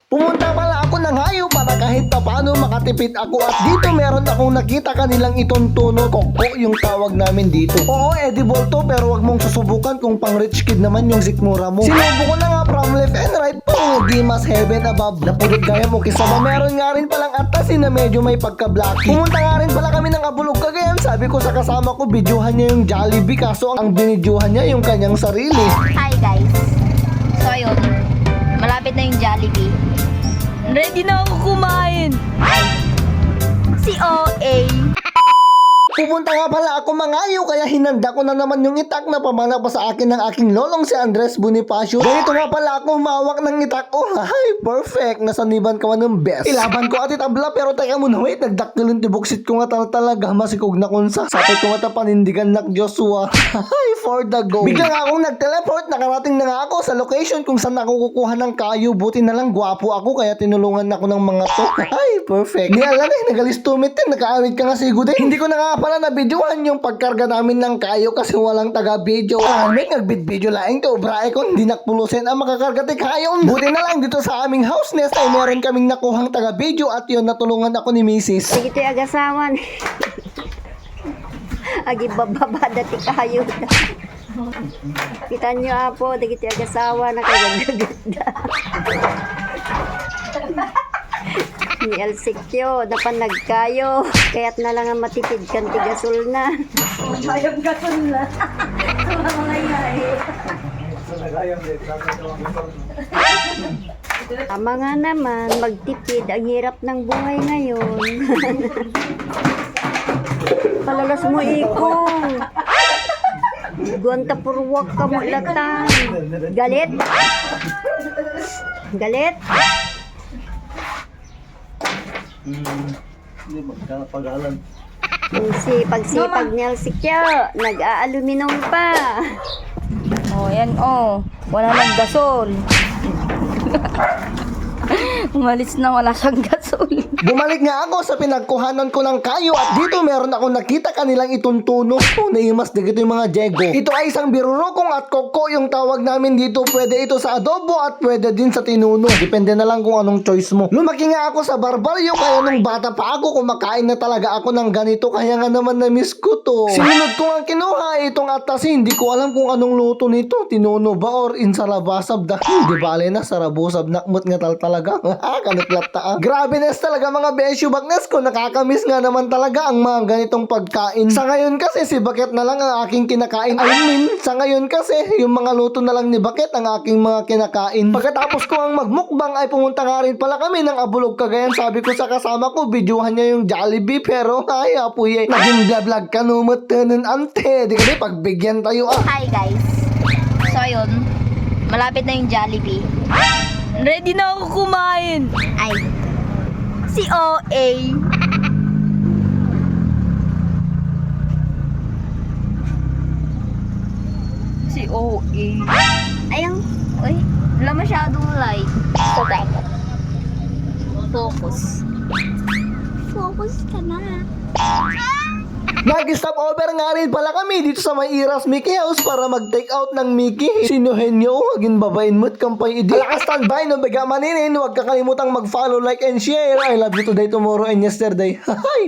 Pumunta pala ako ng hayo para kahit paano makatipid ako at dito meron akong nakita kanilang itontono. Koko yung tawag namin dito. Oo, edible to pero wag mong susubukan kung pang rich kid naman yung sikmura mo. Sinubo ko na nga from left and right po. Di mas heaven above. Napulot gaya mo kisama. Meron nga rin palang atasin na medyo may pagka-blacky. Pumunta nga rin pala kami ng Abulog Cagayan. Sabi ko sa kasama ko, videohan niya yung Jollibee kaso ang binidyohan niya yung kanyang sarili. Hi guys. So ayun, malapit na yung Jollibee. Ready na ako kumain. Si OA. Pupunta nga pala ako mangayo kaya hinanda ko na naman yung itak na pamana pa sa akin ng aking lolong si Andres Bonifacio. Ganito nga pala ako humawak ng itak. Oh, hi, perfect. Nasaniban ka man ng best. Ilaban ko at itabla pero teka muna, wait, nagdakilin tibuksit ko nga talaga masikog na kunsa. Sapit ko nga panindigan nak Joshua. Hi, for the go. Bigla nga akong nag-teleport, nakarating na nga ako sa location kung saan ako kukuha ng kayo. Buti na lang gwapo ako kaya tinulungan ako ng mga to. Hi, perfect. Di alam eh, nagalistumit din, nakaawit ka nga sigo din. Hindi ko na nga pala na-videohan yung pagkarga namin ng kayo kasi walang taga-video. May nagbid-video laing to, brae ko, hindi nakpulusin ang makakarga ti kayo. Buti na lang dito sa aming house nest ay meron kaming nakuhang taga-video at yun, natulungan ako ni Mrs. Sige ito yung agasawan. Agi bababa dati kayo. Kita nyo apo, dagiti agasawa na kagagaganda. Ni Elsikyo, dapan nagkayo. Kaya't na lang ang matipid kan tigasol na. Mayang gasol na. Tama nga naman, magtipid. Ang hirap ng buhay ngayon. Palalas mo ikong. Guanta purwak ka mo latan. Galit? Galit? Hindi magkakapagalan. Ang sipag-sipag ni Elsikyo, nag-aaluminum pa. Oh, yan oh. Wala nang gasol. Umalis na, wala siyang gasol. Bumalik nga ako sa pinagkuhanan ko ng kayo at dito meron ako nakita kanilang ituntuno. Oh, naimas dito yung mga jego. Ito ay isang birurokong at koko yung tawag namin dito. Pwede ito sa adobo at pwede din sa tinuno. Depende na lang kung anong choice mo. Lumaki nga ako sa barbaryo kaya nung bata pa ako kumakain na talaga ako ng ganito. Kaya nga naman na-miss ko to. Sinunod ko nga kinuha itong atasin. Hindi ko alam kung anong luto nito. Tinuno ba or insalabasab da? Hindi bale na sarabusab nakmut nga talaga. Kanuklat ta. Grabe nes talaga mga besyo bagnes ko. Nakakamiss nga naman talaga ang mga ganitong pagkain. Sa ngayon kasi si Bakit na lang ang aking kinakain. I mean, sa ngayon kasi yung mga luto na lang ni Bakit ang aking mga kinakain. Pagkatapos ko ang magmukbang ay pumunta nga rin pala kami ng Abulog Cagayan. Sabi ko sa kasama ko, videohan niya yung Jollibee pero ay apuye. Naging vlog ka numot nun ante. Di kami pagbigyan tayo ah. Hi guys. So ayun, malapit na yung Jollibee. Ready na ako kumain. Ay, si OA. Si OA. Ayang, uy, wala masyadong light. So dapat. Focus. Focus ka na. Nag-stop over nga rin pala kami dito sa may Iras Mickey House para mag-take out ng Mickey. Sinuhin nyo, hagin babayin mo't kampay idi. Alakas standby, no baga maninin, huwag kakalimutang mag-follow, like, and share. I love you today, tomorrow, and yesterday. Hi!